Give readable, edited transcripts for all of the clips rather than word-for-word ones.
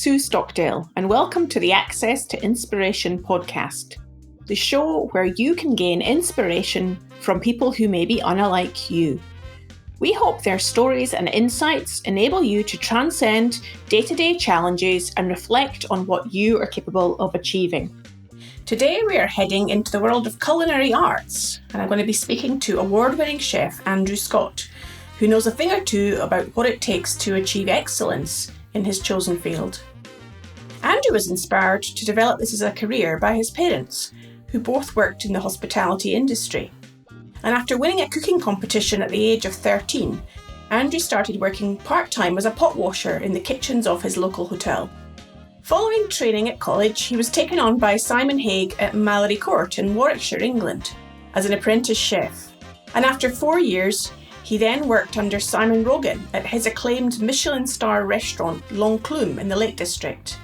Sue Stockdale, and welcome to the Access to Inspiration podcast, the show where you can gain inspiration from people who may be unlike you. We hope their stories and insights enable you to transcend day-to-day challenges and reflect on what you are capable of achieving. Today we are heading into the world of culinary arts, and I'm going to be speaking to award-winning chef Andrew Scott, who knows a thing or two about what it takes to achieve excellence in his chosen field. Andrew was inspired to develop this as a career by his parents, who both worked in the hospitality industry. And after winning a cooking competition at the age of 13, Andrew started working part-time as a pot washer in the kitchens of his local hotel. Following training at college, he was taken on by Simon Haigh at Mallory Court in Warwickshire, England, as an apprentice chef. And after 4 years, he then worked under Simon Rogan at his acclaimed Michelin star restaurant L'Enclume in the Lake District,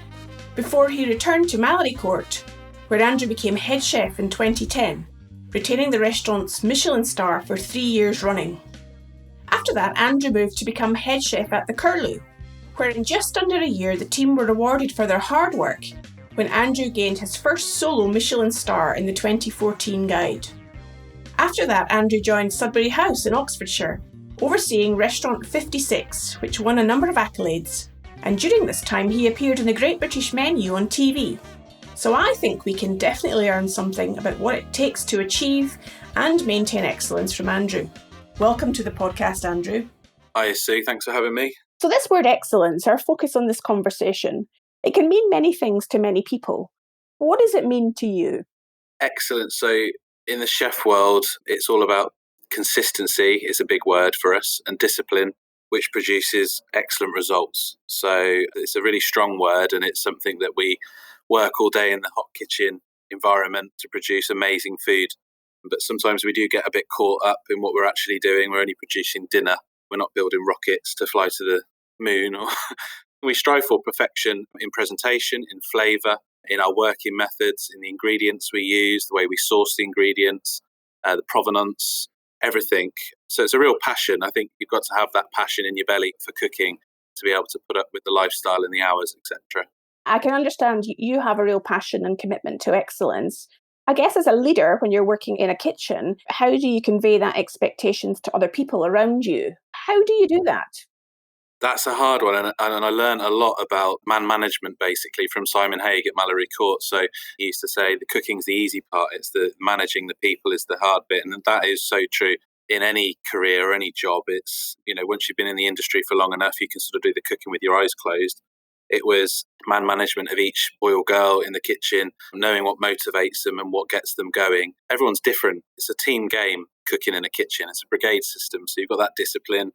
before he returned to Mallory Court, where Andrew became head chef in 2010, retaining the restaurant's Michelin star for 3 years running. After that, Andrew moved to become head chef at the Curlew, where in just under a year the team were rewarded for their hard work when Andrew gained his first solo Michelin star in the 2014 guide. After that, Andrew joined Sudbury House in Oxfordshire, overseeing Restaurant 56, which won a number of accolades, and during this time he appeared in the Great British Menu on TV. So I think we can definitely learn something about what it takes to achieve and maintain excellence from Andrew. Welcome to the podcast, Andrew. Hi Sue, thanks for having me. So this word excellence, our focus on this conversation, it can mean many things to many people. What does it mean to you? Excellence. So in the chef world, it's all about consistency is a big word for us, and discipline, which produces excellent results. So it's a really strong word, and it's something that we work all day in the hot kitchen environment to produce amazing food. But sometimes we do get a bit caught up in what we're actually doing. We're only producing dinner. We're not building rockets to fly to the moon. We strive for perfection in presentation, in flavour, in our working methods, in the ingredients we use, the way we source the ingredients, the provenance, everything. So it's a real passion. I think you've got to have that passion in your belly for cooking to be able to put up with the lifestyle and the hours, etc. I can understand you have a real passion and commitment to excellence. I guess as a leader, when you're working in a kitchen, how do you convey that expectations to other people around you? How do you do that? That's a hard one, and I learned a lot about man management basically from Simon Haigh at Mallory Court. So he used to say the cooking's the easy part, it's the managing the people is the hard bit, and that is so true in any career or any job. It's, once you've been in the industry for long enough, you can sort of do the cooking with your eyes closed. It was man management of each boy or girl in the kitchen, knowing what motivates them and what gets them going. Everyone's different. It's a team game, cooking in a kitchen. It's a brigade system, so you've got that discipline.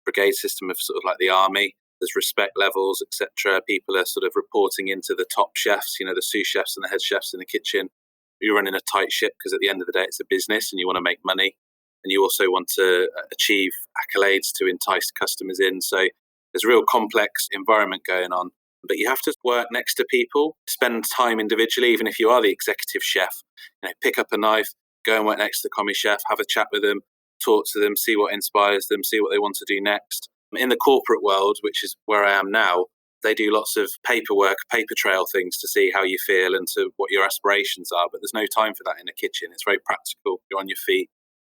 Brigade system of sort of like the army. There's respect levels, etc. People are sort of reporting into the top chefs, the sous chefs and the head chefs in the kitchen. You're running a tight ship because at the end of the day, it's a business and you want to make money. And you also want to achieve accolades to entice customers in. So there's a real complex environment going on. But you have to work next to people, spend time individually, even if you are the executive chef. Pick up a knife, go and work next to the commis chef, have a chat with them, talk to them, see what inspires them, see what they want to do next. In the corporate world, which is where I am now, they do lots of paperwork, paper trail things to see how you feel and to what your aspirations are. But there's no time for that in a kitchen. It's very practical. You're on your feet.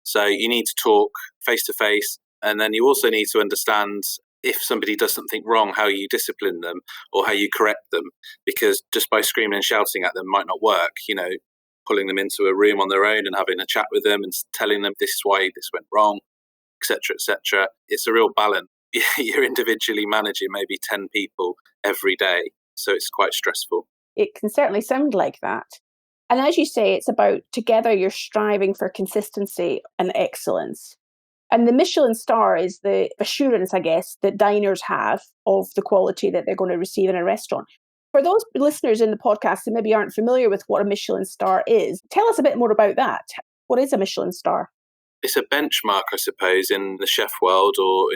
So you need to talk face to face. And then you also need to understand if somebody does something wrong, how you discipline them or how you correct them. Because just by screaming and shouting at them might not work. Pulling them into a room on their own and having a chat with them and telling them this is why this went wrong, etc., etc. It's a real balance. You're individually managing maybe 10 people every day, so it's quite stressful. It can certainly sound like that. And as you say, it's about together you're striving for consistency and excellence. And the Michelin star is the assurance, I guess, that diners have of the quality that they're going to receive in a restaurant. For those listeners in the podcast that maybe aren't familiar with what a Michelin star is, tell us a bit more about that. What is a Michelin star? It's a benchmark, I suppose, in the chef world or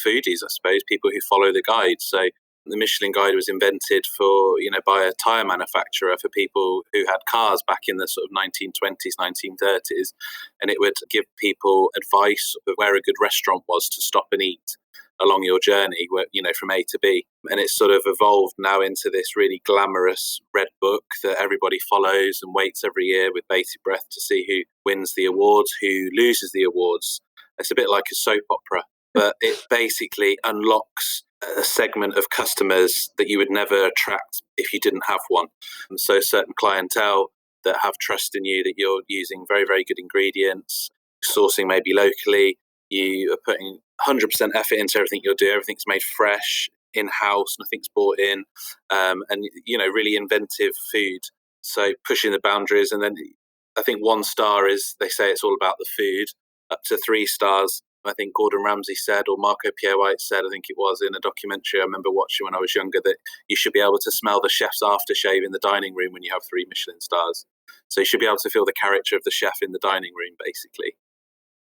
foodies, I suppose, people who follow the guide. So the Michelin guide was invented by a tyre manufacturer for people who had cars back in the sort of 1920s, 1930s. And it would give people advice of where a good restaurant was to stop and eat. along your journey, where, from A to B. And it's sort of evolved now into this really glamorous red book that everybody follows and waits every year with bated breath to see who wins the awards, who loses the awards. It's a bit like a soap opera, but it basically unlocks a segment of customers that you would never attract if you didn't have one. And so certain clientele that have trust in you, that you're using very, very good ingredients, sourcing maybe locally, you are putting 100% effort into everything you'll do. Everything's made fresh, in-house, nothing's bought in, and really inventive food. So pushing the boundaries. And then I think 1 star is, they say it's all about the food. Up to 3 stars, I think Gordon Ramsay said, or Marco Pierre White said, I think it was in a documentary I remember watching when I was younger, that you should be able to smell the chef's aftershave in the dining room when you have 3 Michelin stars. So you should be able to feel the character of the chef in the dining room, basically.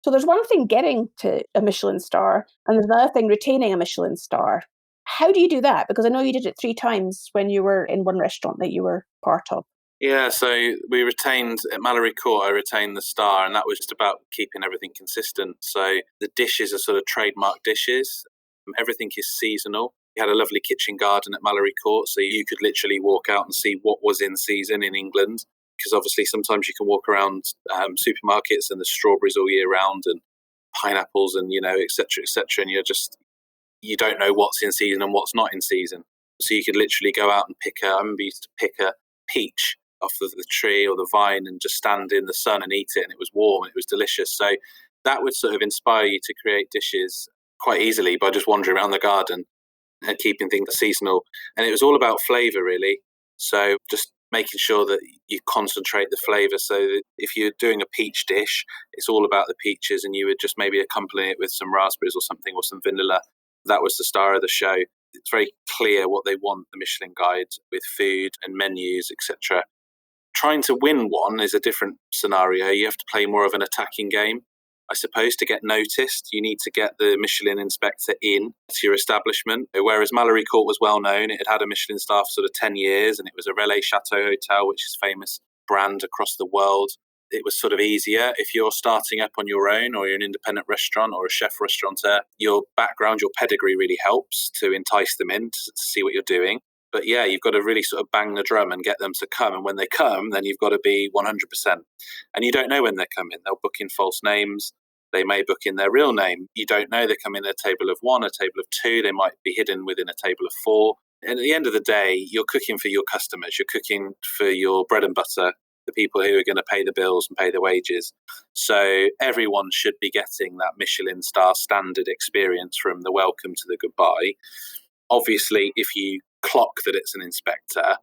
So there's one thing getting to a Michelin star, and there's another thing retaining a Michelin star. How do you do that? Because I know you did it 3 times when you were in one restaurant that you were part of. Yeah, so we retained, at Mallory Court, I retained the star, and that was just about keeping everything consistent. So the dishes are sort of trademark dishes. Everything is seasonal. We had a lovely kitchen garden at Mallory Court, so you could literally walk out and see what was in season in England. Because obviously sometimes you can walk around supermarkets and there's strawberries all year round and pineapples and, et cetera, and you don't know what's in season and what's not in season. So you could literally go out and I remember you used to pick a peach off the tree or the vine and just stand in the sun and eat it, and it was warm and it was delicious. So that would sort of inspire you to create dishes quite easily by just wandering around the garden and keeping things seasonal. And it was all about flavour, really. So just making sure that you concentrate the flavour, so that if you're doing a peach dish, it's all about the peaches, and you would just maybe accompany it with some raspberries or something, or some vanilla. That was the star of the show. It's very clear what they want, the Michelin Guide, with food and menus, etc. Trying to win one is a different scenario. You have to play more of an attacking game. I suppose to get noticed, you need to get the Michelin inspector in to your establishment. Whereas Mallory Court was well known, it had a Michelin star for sort of 10 years, and it was a Relais Chateau hotel, which is a famous brand across the world. It was sort of easier. If you're starting up on your own, or you're an independent restaurant or a chef restaurateur, your background, your pedigree really helps to entice them in to see what you're doing. But yeah, you've got to really sort of bang the drum and get them to come. And when they come, then you've got to be 100%. And you don't know when they're coming. They'll book in false names. They may book in their real name. You don't know. They come in a table of 1, a table of 2. They might be hidden within a table of 4. And at the end of the day, you're cooking for your customers. You're cooking for your bread and butter, the people who are going to pay the bills and pay the wages. So everyone should be getting that Michelin star standard experience, from the welcome to the goodbye. Obviously, if you clock that it's an inspector,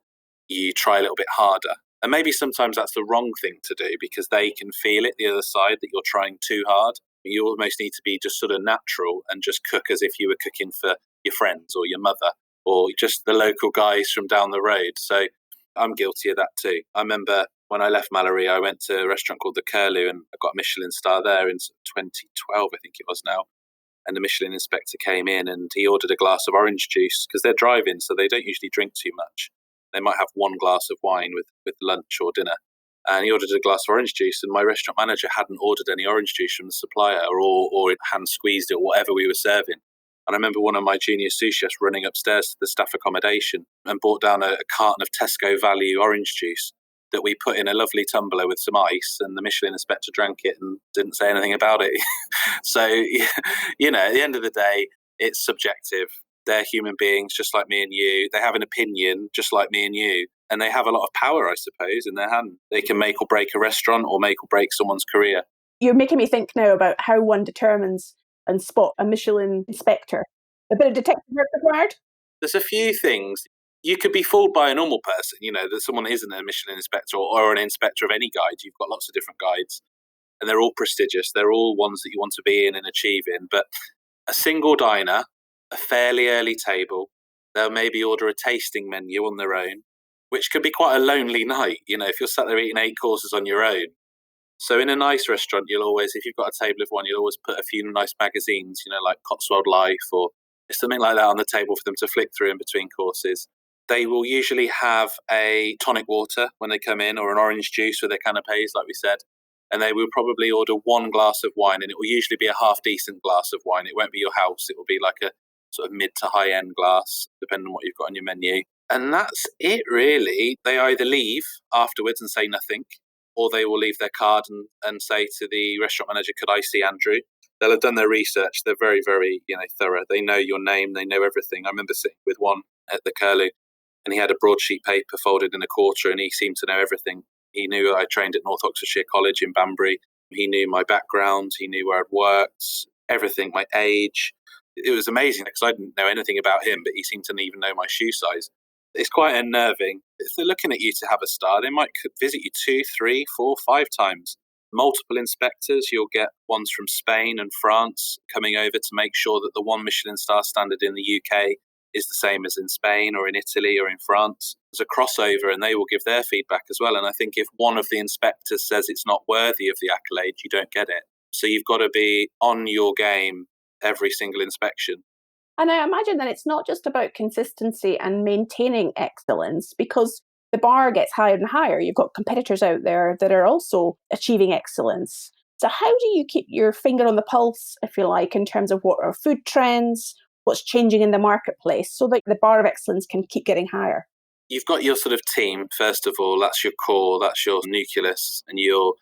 you try a little bit harder. And maybe sometimes that's the wrong thing to do, because they can feel it, the other side, that you're trying too hard. You almost need to be just sort of natural and just cook as if you were cooking for your friends or your mother or just the local guys from down the road. So I'm guilty of that too. I remember when I left Mallory, I went to a restaurant called the Curlew, and I got a Michelin star there in 2012, I think it was now. And the Michelin inspector came in and he ordered a glass of orange juice, because they're drive-in, so they don't usually drink too much. They might have 1 glass of wine with lunch or dinner. And he ordered a glass of orange juice, and my restaurant manager hadn't ordered any orange juice from the supplier, or hand squeezed it, or whatever we were serving. And I remember one of my junior sous chefs running upstairs to the staff accommodation and brought down a carton of Tesco Value orange juice that we put in a lovely tumbler with some ice, and the Michelin inspector drank it and didn't say anything about it. So, at the end of the day, it's subjective. They're human beings just like me and you. They have an opinion just like me and you. And they have a lot of power, I suppose, in their hand. They can make or break a restaurant, or make or break someone's career. You're making me think now about how one determines and spot a Michelin inspector. A bit of detective work required? There's a few things. You could be fooled by a normal person, that someone isn't a Michelin inspector or an inspector of any guide. You've got lots of different guides, and they're all prestigious. They're all ones that you want to be in and achieve in. But a single diner, a fairly early table, they'll maybe order a tasting menu on their own, which could be quite a lonely night, if you're sat there eating 8 courses on your own. So in a nice restaurant, you'll always, if you've got a table of 1, you'll always put a few nice magazines, like Cotswold Life or something like that on the table for them to flick through in between courses. They will usually have a tonic water when they come in, or an orange juice with their canapes, like we said. and they will probably order one glass of wine, and it will usually be a half decent glass of wine. It won't be your house. It will be like a sort of mid to high end glass, depending on what you've got on your menu. And that's it, really. They either leave afterwards and say nothing, or they will leave their card and say to the restaurant manager, could I see Andrew? They'll have done their research. They're very, very thorough. They know your name. They know everything. I remember sitting with one at the Curlew, and he had a broadsheet paper folded in a quarter, and he seemed to know everything. He knew I trained at North Oxfordshire College in Banbury. He knew my background. He knew where I'd worked, everything, my age. It was amazing because I didn't know anything about him, but he seemed to even know my shoe size. It's quite unnerving. If they're looking at you to have a star, they might visit you 2, 3, 4, 5 times. Multiple inspectors. You'll get ones from Spain and France coming over to make sure that the one Michelin star standard in the UK is the same as in Spain or in Italy or in France. There's a crossover, and they will give their feedback as well. And I think if one of the inspectors says it's not worthy of the accolade, you don't get it. So you've got to be on your game every single inspection. And I imagine that it's not just about consistency and maintaining excellence, because the bar gets higher and higher. You've got competitors out there that are also achieving excellence. So how do you keep your finger on the pulse, if you like, in terms of what are food trends, what's changing in the marketplace, so that the bar of excellence can keep getting higher? You've got your sort of team, first of all. That's your core, that's your nucleus, and you're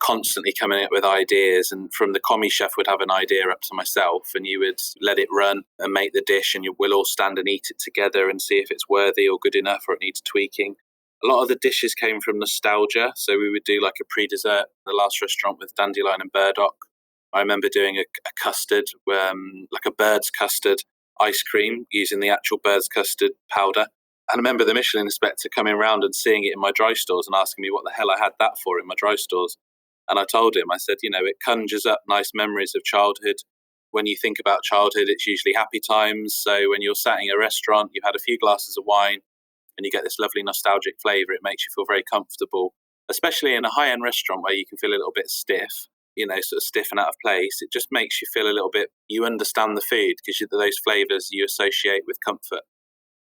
constantly coming up with ideas. And from the commie chef would have an idea up to myself, and you would let it run and make the dish, and we'll all stand and eat it together and see if it's worthy or good enough or it needs tweaking. A lot of the dishes came from nostalgia. So we would do like a pre-dessert, the last restaurant with dandelion and burdock. I remember doing a custard, like a bird's custard ice cream using the actual bird's custard powder. And I remember the Michelin inspector coming around and seeing it in my dry stores and asking me what the hell I had that for in my dry stores. And I told him, I said, it conjures up nice memories of childhood. When you think about childhood, it's usually happy times. So when you're sat in a restaurant, you've had a few glasses of wine and you get this lovely nostalgic flavour, it makes you feel very comfortable, especially in a high-end restaurant where you can feel a little bit stiff, sort of stiff and out of place. It just makes you feel a little bit, you understand the food because those flavours you associate with comfort.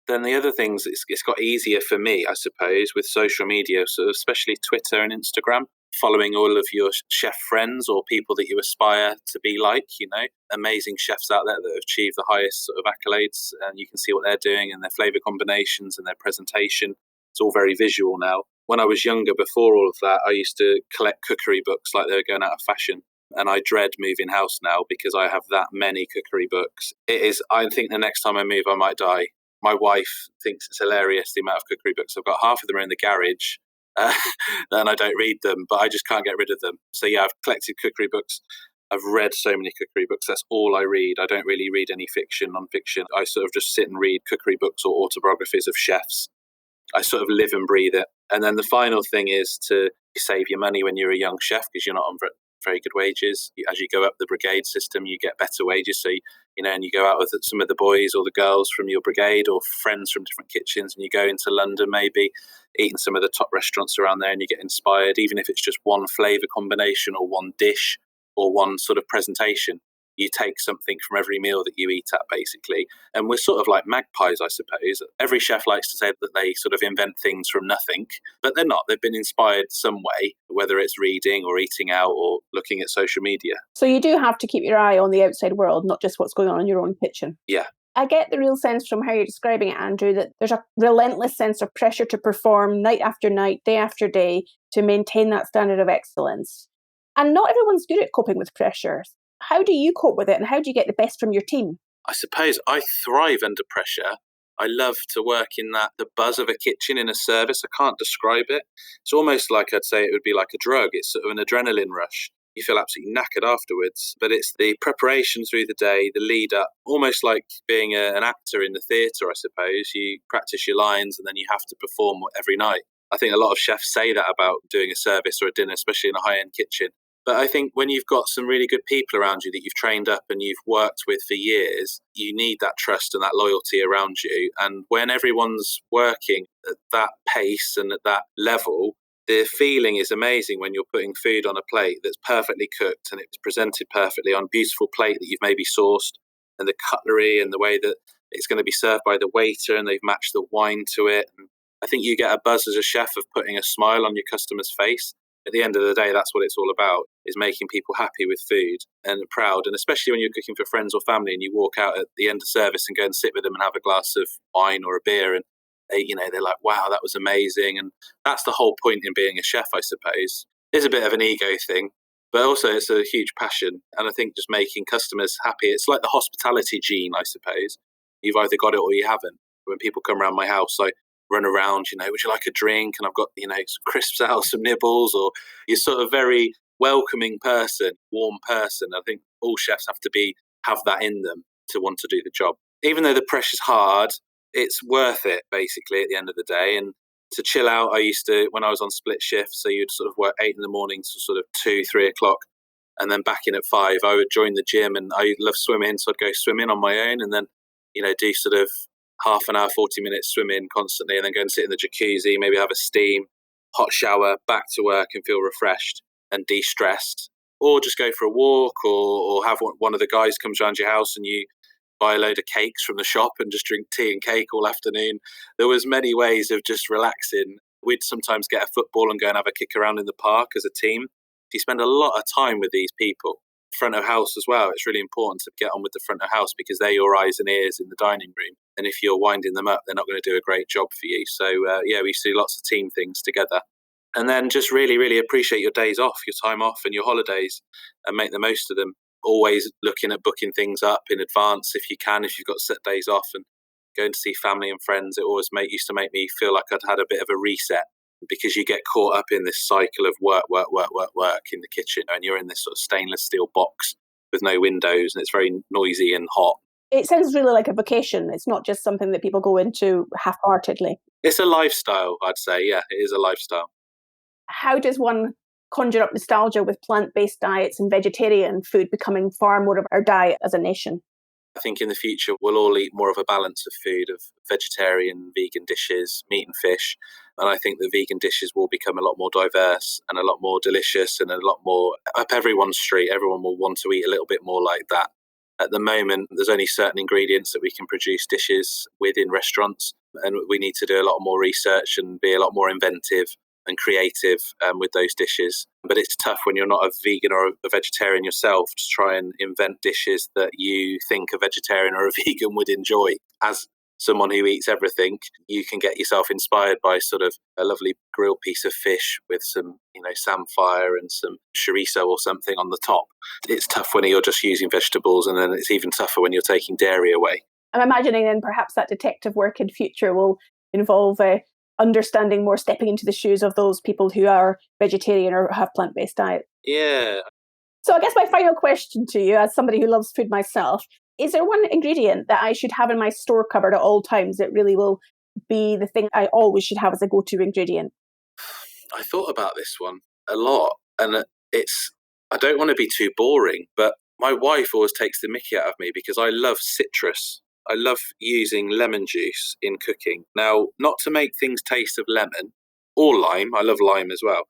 Then the other things, it's got easier for me, I suppose, with social media, so especially Twitter and Instagram, following all of your chef friends or people that you aspire to be like, amazing chefs out there that have achieved the highest sort of accolades, and you can see what they're doing and their flavour combinations and their presentation. It's all very visual now. When I was younger, before all of that, I used to collect cookery books like they were going out of fashion. And I dread moving house now because I have that many cookery books. I think the next time I move, I might die. My wife thinks it's hilarious, the amount of cookery books I've got. Half of them are in the garage, and I don't read them, but I just can't get rid of them. So yeah, I've collected cookery books. I've read so many cookery books. That's all I read. I don't really read any fiction, non-fiction. I sort of just sit and read cookery books or autobiographies of chefs. I sort of live and breathe it. And then the final thing is to save your money when you're a young chef because you're not on very good wages. As you go up the brigade system, you get better wages. So, and you go out with some of the boys or the girls from your brigade or friends from different kitchens, and you go into London maybe, eating some of the top restaurants around there, and you get inspired, even if it's just one flavour combination or one dish or one sort of presentation. You take something from every meal that you eat at, basically. And we're sort of like magpies, I suppose. Every chef likes to say that they sort of invent things from nothing, but they're not. They've been inspired some way, whether it's reading or eating out or looking at social media. So you do have to keep your eye on the outside world, not just what's going on in your own kitchen. Yeah. I get the real sense from how you're describing it, Andrew, that there's a relentless sense of pressure to perform night after night, day after day, to maintain that standard of excellence. And not everyone's good at coping with pressure. How do you cope with it, and how do you get the best from your team? I suppose I thrive under pressure. I love to work in the buzz of a kitchen in a service. I can't describe it. It's almost like I'd say it would be like a drug. It's sort of an adrenaline rush. You feel absolutely knackered afterwards. But it's the preparation through the day, the lead up, almost like being an actor in the theatre, I suppose. You practice your lines and then you have to perform every night. I think a lot of chefs say that about doing a service or a dinner, especially in a high-end kitchen. But I think when you've got some really good people around you that you've trained up and you've worked with for years, you need that trust and that loyalty around you. And when everyone's working at that pace and at that level, the feeling is amazing when you're putting food on a plate that's perfectly cooked and it's presented perfectly on a beautiful plate that you've maybe sourced, and the cutlery and the way that it's going to be served by the waiter and they've matched the wine to it. And I think you get a buzz as a chef of putting a smile on your customer's face. At the end of the day, that's what it's all about, is making people happy with food and proud. And especially when you're cooking for friends or family and you walk out at the end of service and go and sit with them and have a glass of wine or a beer, and they're like, wow, that was amazing. And that's the whole point in being a chef, I suppose. It's a bit of an ego thing, but also it's a huge passion. And I think just making customers happy, it's like the hospitality gene, I suppose. You've either got it or you haven't. When people come around my house, I run around, would you like a drink? And I've got, some crisps out, some nibbles, or you're sort of very welcoming person, warm person. I think all chefs have to have that in them to want to do the job. Even though the pressure's hard, it's worth it, basically, at the end of the day. And to chill out, I used to, when I was on split shift, so you'd sort of work 8 in the morning to sort of 2, 3 o'clock, and then back in at 5, I would join the gym, and I love swimming, so I'd go swimming on my own, and then, do sort of half an hour, 40 minutes swimming constantly, and then go and sit in the jacuzzi, maybe have a steam, hot shower, back to work and feel refreshed and de-stressed. Or just go for a walk, or have one of the guys comes around your house and you buy a load of cakes from the shop and just drink tea and cake all afternoon. There was many ways of just relaxing. We'd sometimes get a football and go and have a kick around in the park as a team. You spend a lot of time with these people. Front of house as well, it's really important to get on with the front of house because they're your eyes and ears in the dining room, and if you're winding them up, they're not going to do a great job for you. So we used to do lots of team things together, and then just really, really appreciate your days off, your time off and your holidays, and make the most of them. Always looking at booking things up in advance if you can, if you've got set days off, and going to see family and friends. It always used to make me feel like I'd had a bit of a reset, because you get caught up in this cycle of work in the kitchen, and you're in this sort of stainless steel box with no windows, and it's very noisy and hot. It sounds really like a vocation. It's not just something that people go into half-heartedly. It's a lifestyle, I'd say. Yeah, it is a lifestyle. How does one conjure up nostalgia with plant-based diets and vegetarian food becoming far more of our diet as a nation? I think in the future we'll all eat more of a balance of food, of vegetarian, vegan dishes, meat and fish. And I think the vegan dishes will become a lot more diverse and a lot more delicious and a lot more up everyone's street. Everyone will want to eat a little bit more like that. At the moment, there's only certain ingredients that we can produce dishes with in restaurants, and we need to do a lot more research and be a lot more inventive and creative with those dishes. But it's tough when you're not a vegan or a vegetarian yourself to try and invent dishes that you think a vegetarian or a vegan would enjoy. As someone who eats everything, you can get yourself inspired by sort of a lovely grilled piece of fish with some, samphire and some chorizo or something on the top. It's tough when you're just using vegetables, and then it's even tougher when you're taking dairy away. I'm imagining then perhaps that detective work in future will involve understanding more, stepping into the shoes of those people who are vegetarian or have plant-based diet. Yeah. So I guess my final question to you, as somebody who loves food myself, is there one ingredient that I should have in my store cupboard at all times that really will be the thing I always should have as a go-to ingredient? I thought about this one a lot, and I don't want to be too boring, but my wife always takes the mickey out of me because I love citrus. I love using lemon juice in cooking. Now, not to make things taste of lemon or lime, I love lime as well,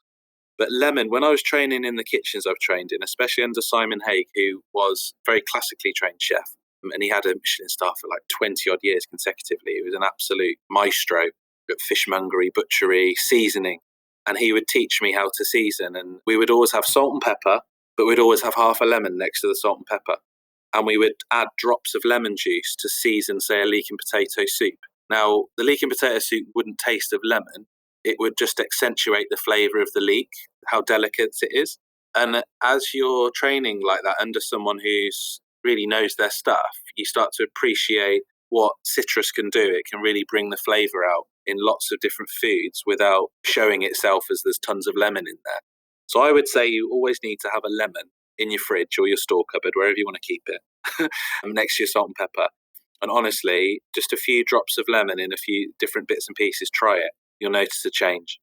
but lemon, when I was training in the kitchens I've trained in, especially under Simon Haigh, who was a very classically trained chef, and he had a Michelin star for like 20 odd years consecutively. He was an absolute maestro at fishmongery, butchery, seasoning. And he would teach me how to season. And we would always have salt and pepper, but we'd always have half a lemon next to the salt and pepper. And we would add drops of lemon juice to season, say, a leek and potato soup. Now, the leek and potato soup wouldn't taste of lemon. It would just accentuate the flavour of the leek, how delicate it is. And as you're training like that under someone who's really knows their stuff, you start to appreciate what citrus can do. It can really bring the flavour out in lots of different foods without showing itself as there's tons of lemon in there. So I would say you always need to have a lemon in your fridge or your store cupboard, wherever you want to keep it, next to your salt and pepper. And honestly, just a few drops of lemon in a few different bits and pieces, try it. You'll notice a change.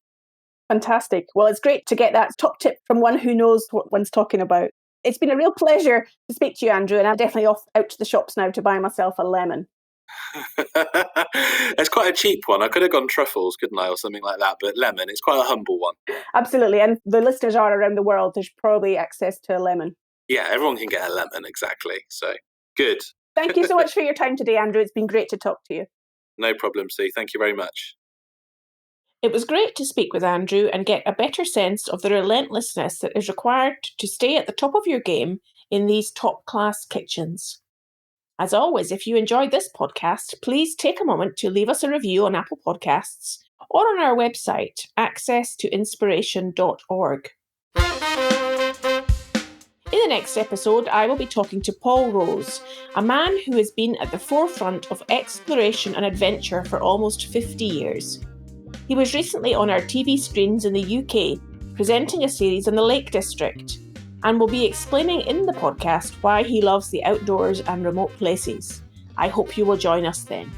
Fantastic. Well, it's great to get that top tip from one who knows what one's talking about. It's been a real pleasure to speak to you, Andrew, and I'm definitely off out to the shops now to buy myself a lemon. It's quite a cheap one. I could have gone truffles, couldn't I, or something like that, but lemon, it's quite a humble one. Absolutely, and the listeners are around the world, there's probably access to a lemon. Yeah, everyone can get a lemon, exactly. So, good. Thank you so much for your time today, Andrew. It's been great to talk to you. No problem, Sue. Thank you very much. It was great to speak with Andrew and get a better sense of the relentlessness that is required to stay at the top of your game in these top-class kitchens. As always, if you enjoyed this podcast, please take a moment to leave us a review on Apple Podcasts or on our website, accesstoinspiration.org. In the next episode, I will be talking to Paul Rose, a man who has been at the forefront of exploration and adventure for almost 50 years. He was recently on our TV screens in the UK, presenting a series on the Lake District, and will be explaining in the podcast why he loves the outdoors and remote places. I hope you will join us then.